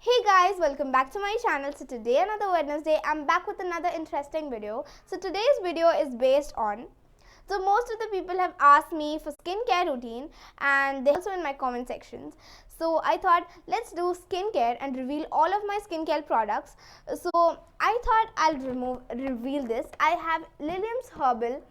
Hey guys, welcome back to my channel. So today, another Wednesday, I'm back with another interesting video. So today's video is based on, most of the people have asked me for skincare routine and they also in my comment sections. So I thought let's do skincare and reveal all of my skincare products. So I thought I'll reveal this. I have Lilium's Herbal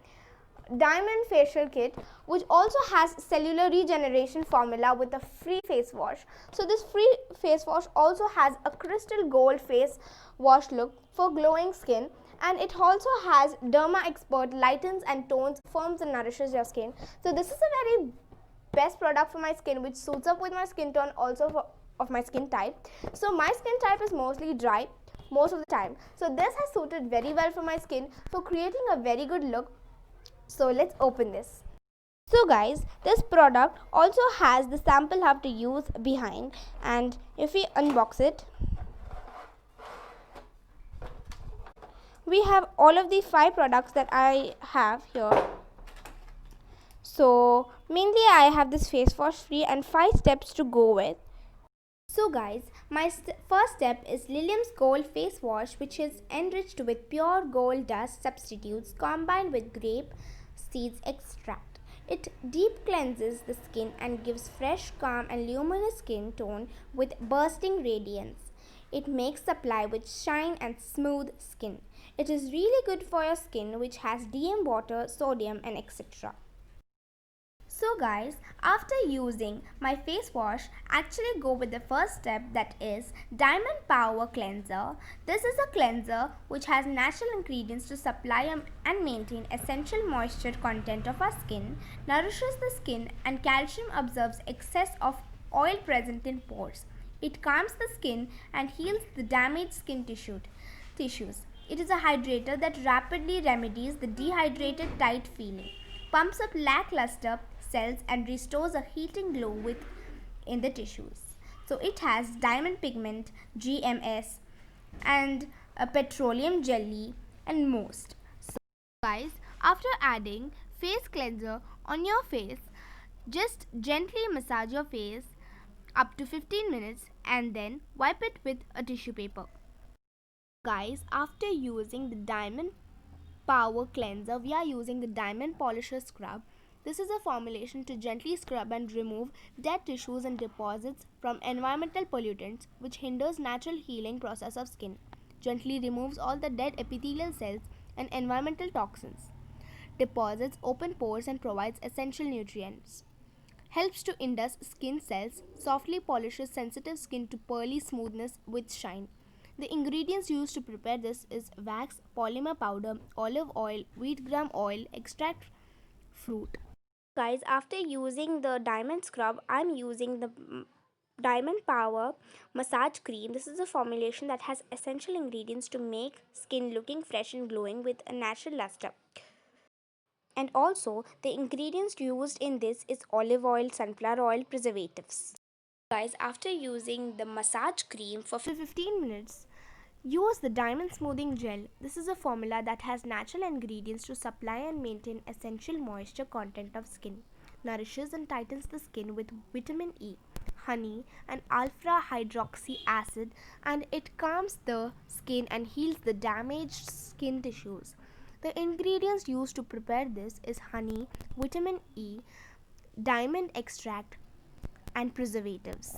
Diamond Facial Kit, which also has cellular regeneration formula with a free face wash. So this free face wash also has a crystal gold face wash look for glowing skin, and it also has Derma Expert lightens and tones, firms and nourishes your skin. So this is a very best product for my skin, which suits up with my skin tone also of my skin type. So my skin type is mostly dry most of the time. So this has suited very well for my skin for creating a very good look. So let's open this. So guys, this product also has the sample how to use behind, and if we unbox it, we have all of the 5 products that I have here. So mainly I have this face wash free and 5 steps to go with. So guys, my first step is Lilium's Gold Face Wash, which is enriched with pure gold dust substitutes combined with grape seeds extract. It deep cleanses the skin and gives fresh, calm and luminous skin tone with bursting radiance. It makes supply with shine and smooth skin. It is really good for your skin, which has DM water, sodium and etc. So guys, after using my face wash, actually go with the first step, that is Diamond Power Cleanser. This is a cleanser which has natural ingredients to supply and maintain essential moisture content of our skin, nourishes the skin and calcium absorbs excess of oil present in pores. It calms the skin and heals the damaged skin tissues. It is a hydrator that rapidly remedies the dehydrated tight feeling, pumps up lackluster cells and restores a heating glow in the tissues. So it has diamond pigment, GMS and a petroleum jelly and most. So guys, after adding face cleanser on your face, just gently massage your face up to 15 minutes and then wipe it with a tissue paper. Guys, after using the Diamond Power Cleanser, we are using the Diamond Polisher Scrub. This is a formulation to gently scrub and remove dead tissues and deposits from environmental pollutants, which hinders natural healing process of skin. Gently removes all the dead epithelial cells and environmental toxins. Deposits open pores and provides essential nutrients. Helps to induce skin cells, softly polishes sensitive skin to pearly smoothness with shine. The ingredients used to prepare this is wax, polymer powder, olive oil, wheat gram oil, extract fruit. Guys, after using the diamond scrub, I'm using the Diamond Power Massage Cream. This is a formulation that has essential ingredients to make skin looking fresh and glowing with a natural luster. And also, the ingredients used in this is olive oil, sunflower oil, preservatives. Guys, after using the massage cream for 15 minutes, use the Diamond Smoothing Gel. This is a formula that has natural ingredients to supply and maintain essential moisture content of skin. Nourishes and tightens the skin with vitamin E, honey and alpha hydroxy acid, and it calms the skin and heals the damaged skin tissues. The ingredients used to prepare this is honey, vitamin E, diamond extract and preservatives.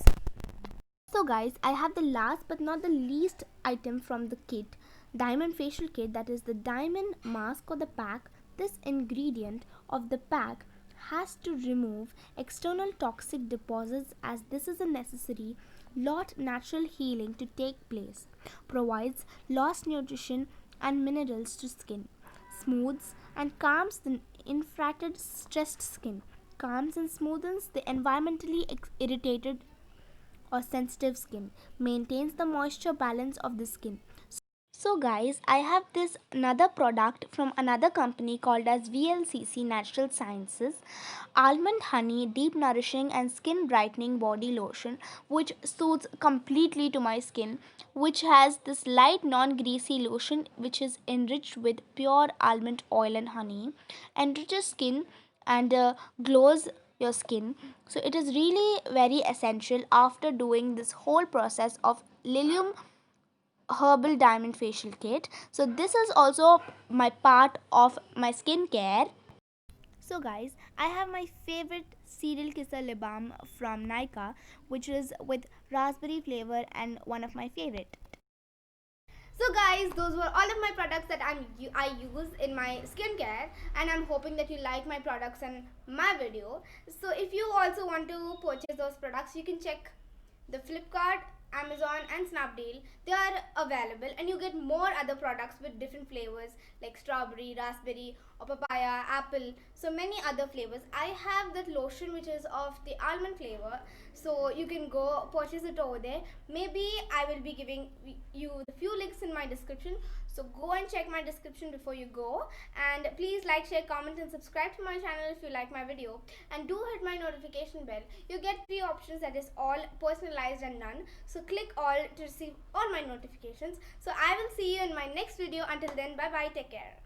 So guys, I have the last but not the least item from the kit, Diamond Facial Kit, that is the diamond mask or the pack. This ingredient of the pack has to remove external toxic deposits, as this is a necessary lot natural healing to take place. Provides lost nutrition and minerals to skin. Smooths and calms the inflated stressed skin. Calms and smoothens the environmentally irritated or sensitive skin. Maintains the moisture balance of the skin. So guys, I have this another product from another company called as VLCC Natural Sciences Almond Honey Deep Nourishing and Skin Brightening Body Lotion, which suits completely to my skin, which has this light non-greasy lotion which is enriched with pure almond oil and honey, enriches skin and glows your skin. So it is really very essential after doing this whole process of Lilium herbal diamond facial kit. So this is also my part of my skincare. So guys, I have my favorite serial kisser lip balm from Nykaa, which is with raspberry flavor and one of my favorite. So guys, those were all of my products that I use in my skincare, and I'm hoping that you like my products and my video. So if you also want to purchase those products, you can check the Flipkart, Amazon and Snapdeal. They are available, and you get more other products with different flavors like strawberry, raspberry or papaya, apple, so many other flavors. I have that lotion which is of the almond flavor, so you can go purchase it over there. Maybe I will be giving you the few links in my description, so go and check my description before you go. And please like, share, comment and subscribe to my channel if you like my video, and do hit my notification bell. You get 3 options, that is all, personalized and none, so click all to receive all my notifications. So I will see you in my next video. Until then, bye bye, take care.